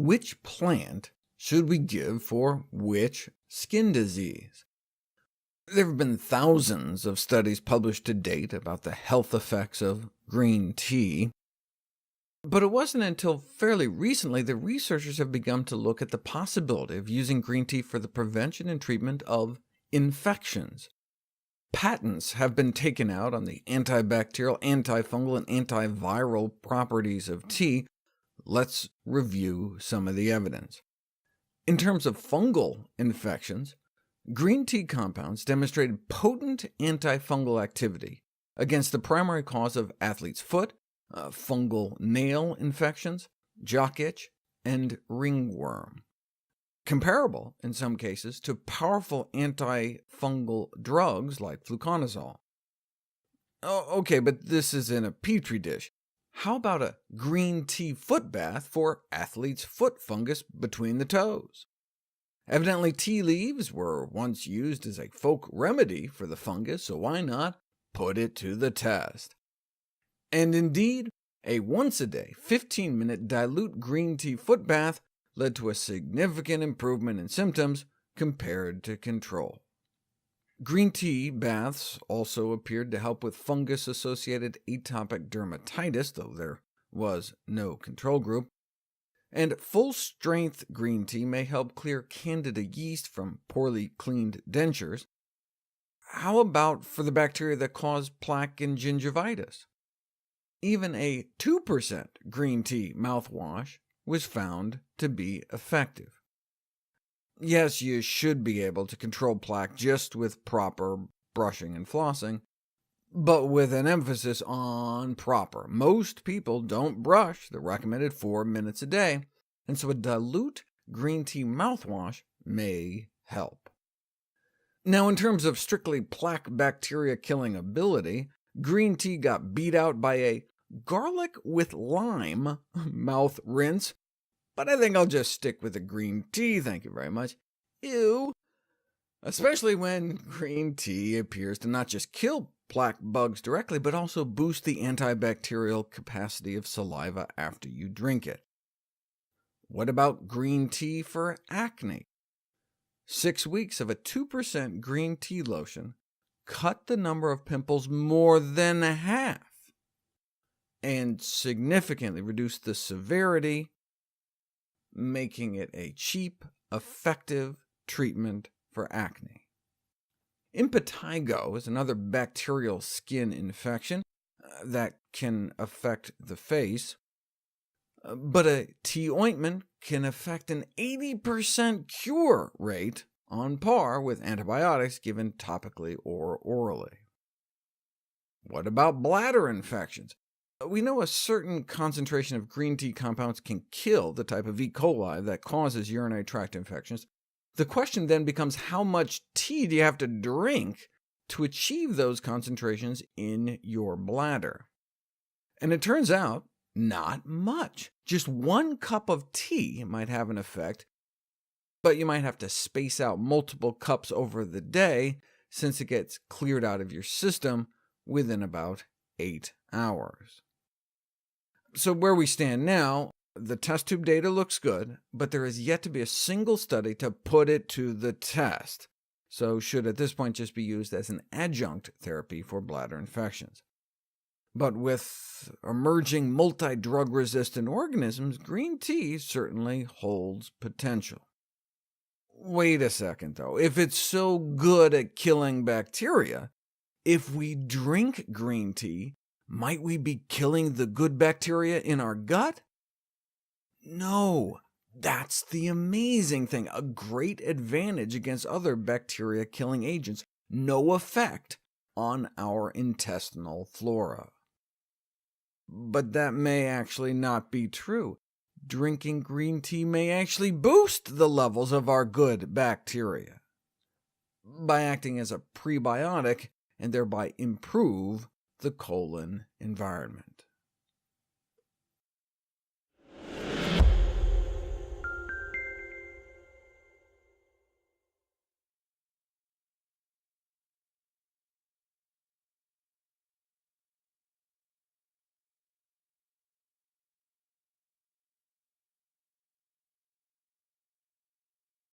Which plant should we give for which skin disease? There have been thousands of studies published to date about the health effects of green tea, but it wasn't until fairly recently that researchers have begun to look at the possibility of using green tea for the prevention and treatment of infections. Patents have been taken out on the antibacterial, antifungal, and antiviral properties of tea. Let's review some of the evidence. In terms of fungal infections, green tea compounds demonstrated potent antifungal activity against the primary cause of athlete's foot, fungal nail infections, jock itch, and ringworm, comparable in some cases to powerful antifungal drugs like fluconazole. OK, but this is in a petri dish. How about a green tea foot bath for athlete's foot fungus between the toes? Evidently, tea leaves were once used as a folk remedy for the fungus, so why not put it to the test? And indeed, a once-a-day, 15-minute dilute green tea foot bath led to a significant improvement in symptoms compared to control. Green tea baths also appeared to help with fungus-associated atopic dermatitis, though there was no control group. And full-strength green tea may help clear candida yeast from poorly cleaned dentures. How about for the bacteria that cause plaque and gingivitis? Even a 2% green tea mouthwash was found to be effective. Yes, you should be able to control plaque just with proper brushing and flossing, but with an emphasis on proper. Most people don't brush the recommended 4 minutes a day, and so a dilute green tea mouthwash may help. Now, in terms of strictly plaque bacteria-killing ability, green tea got beat out by a garlic with lime mouth rinse, but I think I'll just stick with the green tea, thank you very much. Ew! Especially when green tea appears to not just kill plaque bugs directly, but also boost the antibacterial capacity of saliva after you drink it. What about green tea for acne? 6 weeks of a 2% green tea lotion cut the number of pimples more than half, and significantly reduced the severity, making it a cheap, effective treatment for acne. Impetigo is another bacterial skin infection that can affect the face, but a tea ointment can affect an 80% cure rate, on par with antibiotics given topically or orally. What about bladder infections? We know a certain concentration of green tea compounds can kill the type of E. coli that causes urinary tract infections. The question then becomes, how much tea do you have to drink to achieve those concentrations in your bladder? And it turns out, not much. Just 1 cup of tea might have an effect, but you might have to space out multiple cups over the day, since it gets cleared out of your system within about 8 hours. So where we stand now, the test tube data looks good, but there is yet to be a single study to put it to the test, so should at this point just be used as an adjunct therapy for bladder infections. But with emerging multi-drug-resistant organisms, green tea certainly holds potential. Wait a second, though. If it's so good at killing bacteria, if we drink green tea, might we be killing the good bacteria in our gut? No, that's the amazing thing. A great advantage against other bacteria-killing agents. No effect on our intestinal flora. But that may actually not be true. Drinking green tea may actually boost the levels of our good bacteria by acting as a prebiotic and thereby improve the colon environment.